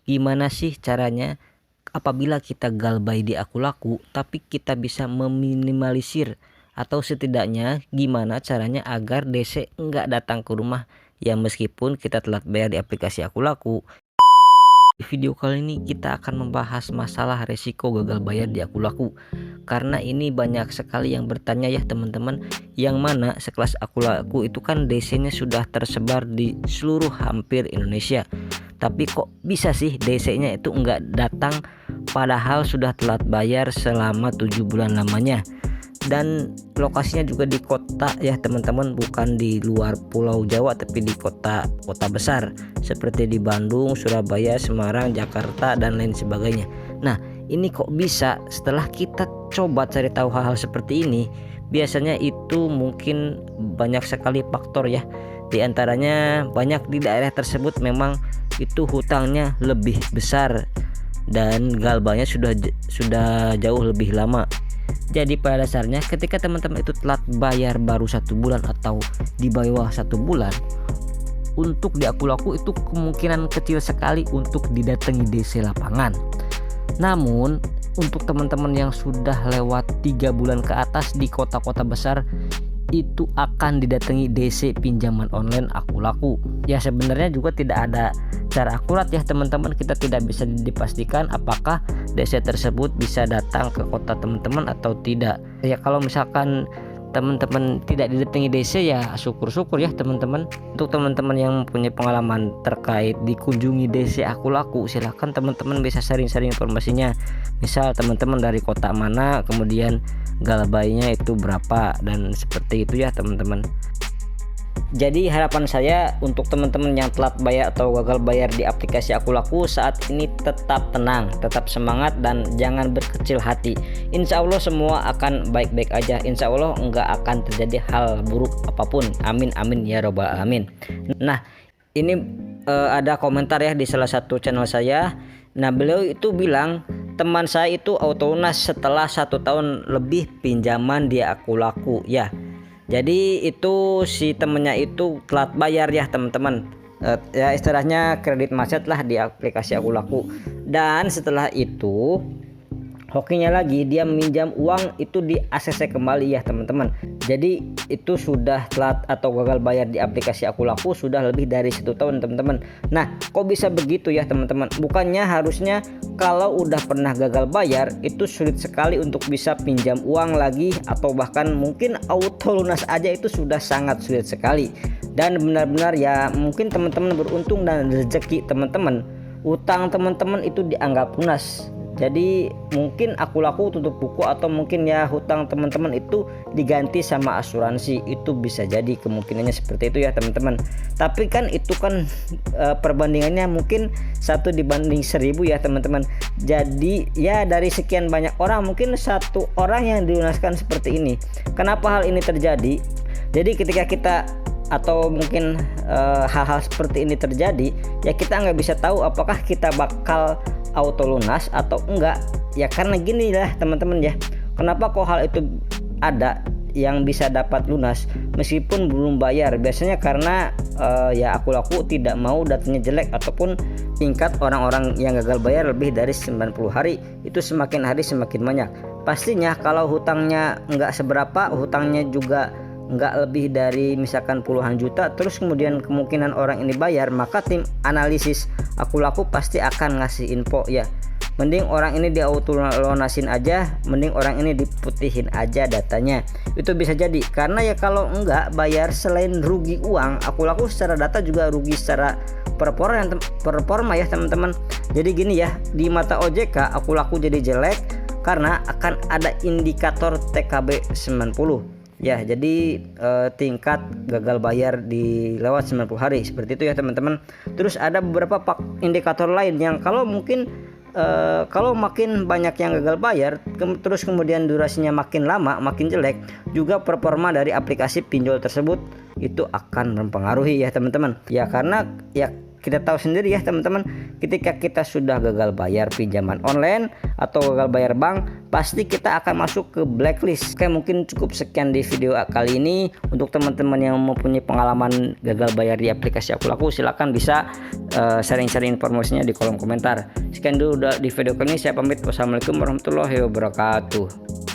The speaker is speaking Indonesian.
gimana sih caranya apabila kita galbay di Aku Laku tapi kita bisa meminimalisir, atau setidaknya gimana caranya agar DC enggak datang ke rumah ya meskipun kita telat bayar di aplikasi Aku Laku. Di video kali ini kita akan membahas masalah resiko gagal bayar di Aku Laku, karena ini banyak sekali yang bertanya ya teman-teman, yang mana sekelas Aku Laku itu kan DC-nya sudah tersebar di seluruh hampir Indonesia, tapi kok bisa sih DC-nya itu enggak datang padahal sudah telat bayar selama 7 bulan lamanya. Dan lokasinya juga di kota ya teman-teman, bukan di luar Pulau Jawa tapi di kota besar seperti di Bandung, Surabaya, Semarang, Jakarta dan lain sebagainya. Nah ini kok bisa? Setelah kita coba cari tahu hal-hal seperti ini, biasanya itu mungkin banyak sekali faktor ya. Di antaranya banyak di daerah tersebut memang itu hutangnya lebih besar dan galbanya sudah jauh lebih lama. Jadi pada dasarnya ketika teman-teman itu telat bayar baru 1 bulan atau di bawah 1 bulan, untuk di Aku Laku itu kemungkinan kecil sekali untuk didatangi DC lapangan. Namun untuk teman-teman yang sudah lewat 3 bulan ke atas di kota-kota besar, itu akan didatangi DC pinjaman online Aku Laku. Ya sebenarnya juga tidak ada cara akurat ya teman-teman, kita tidak bisa dipastikan apakah DC tersebut bisa datang ke kota teman-teman atau tidak. Ya kalau misalkan teman-teman tidak didatangi DC ya syukur-syukur ya teman-teman. Untuk teman-teman yang punya pengalaman terkait dikunjungi DC Aku Laku, silahkan teman-teman bisa sharing-sharing informasinya. Misal teman-teman dari kota mana, kemudian galbaynya itu berapa, dan seperti itu ya teman-teman. Jadi harapan saya untuk teman-teman yang telat bayar atau gagal bayar di aplikasi Aku Laku saat ini tetap tenang, tetap semangat dan jangan berkecil hati. Insya Allah semua akan baik-baik aja. Insya Allah nggak akan terjadi hal buruk apapun. Amin amin ya robbal alamin. Nah ini ada komentar ya di salah satu channel saya. Nah beliau itu bilang, teman saya itu auto lunas setelah 1 tahun lebih pinjaman di Aku Laku ya. Jadi itu si temennya itu telat bayar ya teman-teman, ya istilahnya kredit macet lah di aplikasi Aku Laku. Dan setelah itu hokinya lagi dia meminjam uang itu di ACC kembali ya teman-teman. Jadi itu sudah telat atau gagal bayar di aplikasi Aku Laku sudah lebih dari 1 tahun teman-teman. Nah kok bisa begitu ya teman-teman? Bukannya harusnya kalau udah pernah gagal bayar itu sulit sekali untuk bisa pinjam uang lagi, atau bahkan mungkin auto lunas aja itu sudah sangat sulit sekali. Dan benar-benar ya mungkin teman-teman beruntung dan rezeki teman-teman, utang teman-teman itu dianggap lunas. Jadi mungkin Aku Laku tutup buku, atau mungkin ya hutang teman-teman itu diganti sama asuransi. Itu bisa jadi kemungkinannya seperti itu ya teman-teman. Tapi kan itu kan perbandingannya mungkin 1 dibanding 1000 ya teman-teman. Jadi ya dari sekian banyak orang mungkin 1 orang yang dilunaskan seperti ini. Kenapa hal ini terjadi? Jadi ketika kita atau mungkin hal-hal seperti ini terjadi ya, kita nggak bisa tahu apakah kita bakal auto lunas atau enggak ya, karena gini lah teman-teman ya. Kenapa kok hal itu ada yang bisa dapat lunas meskipun belum bayar? Biasanya karena ya Aku Laku tidak mau datanya jelek ataupun tingkat orang-orang yang gagal bayar lebih dari 90 hari itu semakin hari semakin banyak. Pastinya kalau hutangnya enggak seberapa, hutangnya juga nggak lebih dari misalkan puluhan juta, terus kemudian kemungkinan orang ini bayar, maka tim analisis Aku Laku pasti akan ngasih info ya, mending orang ini di auto lunasin aja, mending orang ini diputihin aja datanya. Itu bisa jadi karena ya kalau enggak bayar, selain rugi uang, Aku Laku secara data juga rugi secara performa ya teman-teman. Jadi gini ya, di mata OJK Aku Laku jadi jelek karena akan ada indikator TKB 90 ya. Jadi tingkat gagal bayar di lewat 90 hari seperti itu ya teman-teman. Terus ada beberapa indikator lain yang kalau mungkin kalau makin banyak yang gagal bayar, terus kemudian durasinya makin lama makin jelek, juga performa dari aplikasi pinjol tersebut itu akan mempengaruhi ya teman-teman. Ya karena ya kita tahu sendiri ya teman-teman, ketika kita sudah gagal bayar pinjaman online atau gagal bayar bank, pasti kita akan masuk ke blacklist. Oke, mungkin cukup sekian di video kali ini. Untuk teman-teman yang mempunyai pengalaman gagal bayar di aplikasi Akulaku, silakan bisa sharing-sharing informasinya di kolom komentar. Sekian dulu di video kali ini, saya pamit. Wassalamualaikum warahmatullahi wabarakatuh.